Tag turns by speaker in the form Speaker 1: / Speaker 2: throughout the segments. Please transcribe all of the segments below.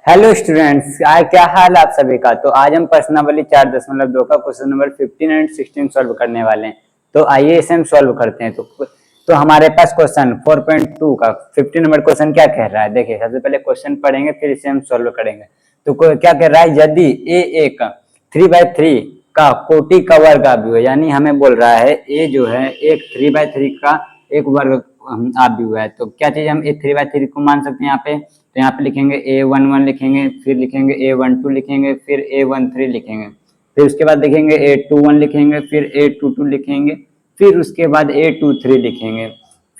Speaker 1: Hello students, क्या हाल आप सभी का। तो आज हम प्रश्नावली 4.2 का क्वेश्चन नंबर 15 एंड 16 सॉल्व करने वाले हैं। तो आइए इसे हम सॉल्व करते हैं। तो हमारे पास क्वेश्चन 4.2 का 15 नंबर क्वेश्चन क्या कह रहा है। देखिए, सबसे पहले क्वेश्चन पढ़ेंगे, फिर इसे हम सॉल्व करेंगे। तो क्या कह रहा है, यदि ए एक 3/3 का कोटि का वर्ग आव्यूह है, यानी हमें बोल रहा है ए जो है एक 3/3 का एक वर्ग आव्यूह है। तो क्या चीज हम ए 3/3 को मान सकते हैं यहाँ पे। तो यहाँ पे लिखेंगे A11 लिखेंगे, फिर लिखेंगे A12 लिखेंगे, फिर A13 लिखेंगे, फिर उसके बाद लिखेंगे A21 लिखेंगे, फिर A22 लिखेंगे, फिर उसके बाद A23 लिखेंगे,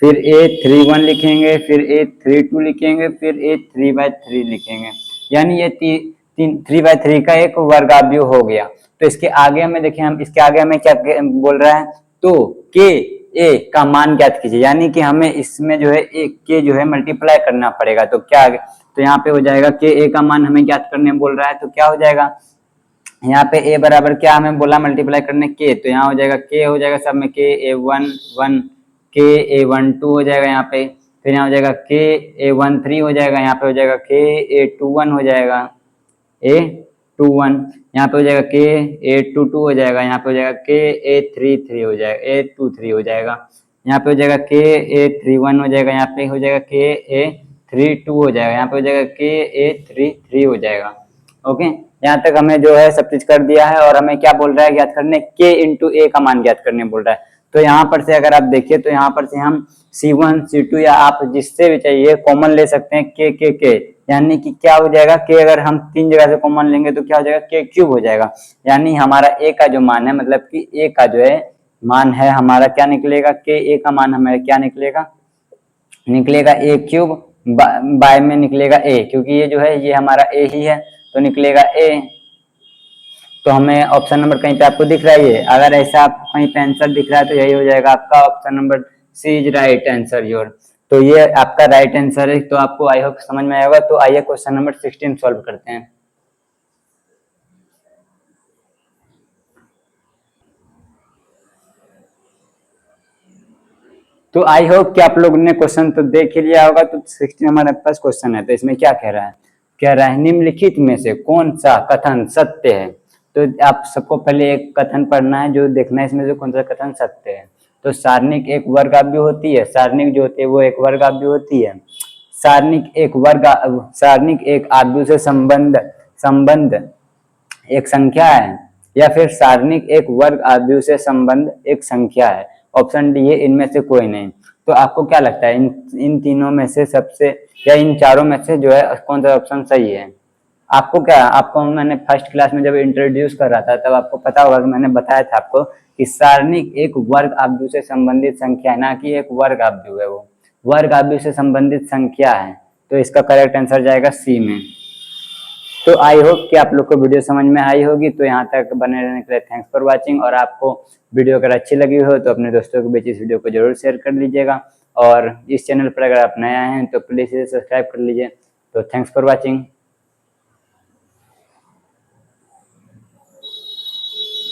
Speaker 1: फिर A31 लिखेंगे, फिर A32 लिखेंगे, फिर A3/3 लिखेंगे। यानी ये 3/3 का एक वर्गाव्यूह हो गया। तो इसके आगे हमें देखिए, हम इसके आगे हमें क्या बोल रहा है, तो के ए का मान ज्ञात कीजिए। यानी कि हमें इसमें जो है एक के जो है मल्टीप्लाई करना पड़ेगा। तो क्या, तो यहाँ पे हो जाएगा के ए का मान हमें ज्ञात करने बोल रहा है। तो क्या हो जाएगा, यहाँ पे ए बराबर क्या हमें बोला मल्टीप्लाई करने के। तो यहाँ हो जाएगा के, हो जाएगा सब में के A11 के A12 हो जाएगा यहाँ पे, फिर यहाँ हो जाएगा के A13 हो जाएगा, यहाँ पे हो जाएगा के A21 हो जाएगा, A21 यहाँ पे हो जाएगा के A22 हो जाएगा, यहाँ पे हो जाएगा के A33 हो जाएगा, A23 हो जाएगा, यहाँ पे हो जाएगा के A31 हो जाएगा, यहाँ पे हो जाएगा के A32 हो जाएगा, यहाँ पे हो जाएगा के A33 हो जाएगा। ओके, यहाँ तक हमें जो है सब चीज कर दिया है। और हमें क्या बोल रहा है ज्ञात करने, के इंटू ए का मान ज्ञात करने बोल रहा है। तो यहाँ पर से अगर आप देखिए, तो यहाँ पर से हम C1 C2 या आप जिससे भी चाहिए कॉमन ले सकते हैं के। यानी कि क्या हो जाएगा, के अगर हम 3 जगह से कॉमन लेंगे तो क्या हो जाएगा, के क्यूब हो जाएगा। यानी हमारा ए का जो मान है, मतलब कि ए का जो है मान है हमारा, क्या निकलेगा, के ए का मान हमारा क्या निकलेगा, निकलेगा ए क्यूब बाय में निकलेगा ए, क्योंकि ये जो है ये हमारा ए ही है, तो निकलेगा ए। तो हमें ऑप्शन नंबर कहीं पे आपको दिख रहा है, अगर ऐसा आपको कहीं पे आंसर दिख रहा है तो यही हो जाएगा आपका option number C is right answer your. तो ये आपका राइट आंसर है। तो आपको आई होप समझ में आएगा। तो आइए क्वेश्चन नंबर 16 सॉल्व करते हैं। तो आई होप कि आप लोगों ने क्वेश्चन तो देख ही लिया होगा। तो 16 हमारे पास क्वेश्चन है। तो इसमें क्या कह रहा है, कह रहा है निम्नलिखित में से कौन सा कथन सत्य है। तो आप सबको पहले एक कथन पढ़ना है, जो देखना है इसमें से कौन सा कथन सत्य है। तो सारणिक एक वर्गाव्यूह होती है, सारणिक जो होती है वो एक वर्गाव्यूह होती है। सारणिक एक आव्यूह से संबंध एक संख्या है, या फिर सारणिक एक वर्ग आव्यूह से संबंध एक संख्या है। ऑप्शन डी है इनमें से कोई नहीं। तो आपको क्या लगता है, इन तीनों में से सबसे, या इन चारों में से जो है कौन सा ऑप्शन सही है। आपको क्या, आपको मैंने फर्स्ट क्लास में जब इंट्रोड्यूस कर रहा था तब आपको पता होगा कि मैंने बताया था आपको कि सारणिक एक वर्ग आव्यूह से संबंधित संख्या है, ना कि एक वर्ग आव्यूह है, वो वर्ग आव्यूह से संबंधित संख्या है। तो इसका करेक्ट आंसर जाएगा सी में। तो आई होप कि आप लोग को वीडियो समझ में आई होगी। तो यहाँ तक बने रहने के लिए थैंक्स फॉर वाचिंग। और आपको वीडियो अगर अच्छी लगी हो तो अपने दोस्तों के बीच इस वीडियो को जरूर शेयर कर लीजिएगा। और इस चैनल पर अगर आप नए आए हैं तो प्लीज़ इसे सब्सक्राइब कर लीजिए। तो थैंक्स फॉर वाचिंग।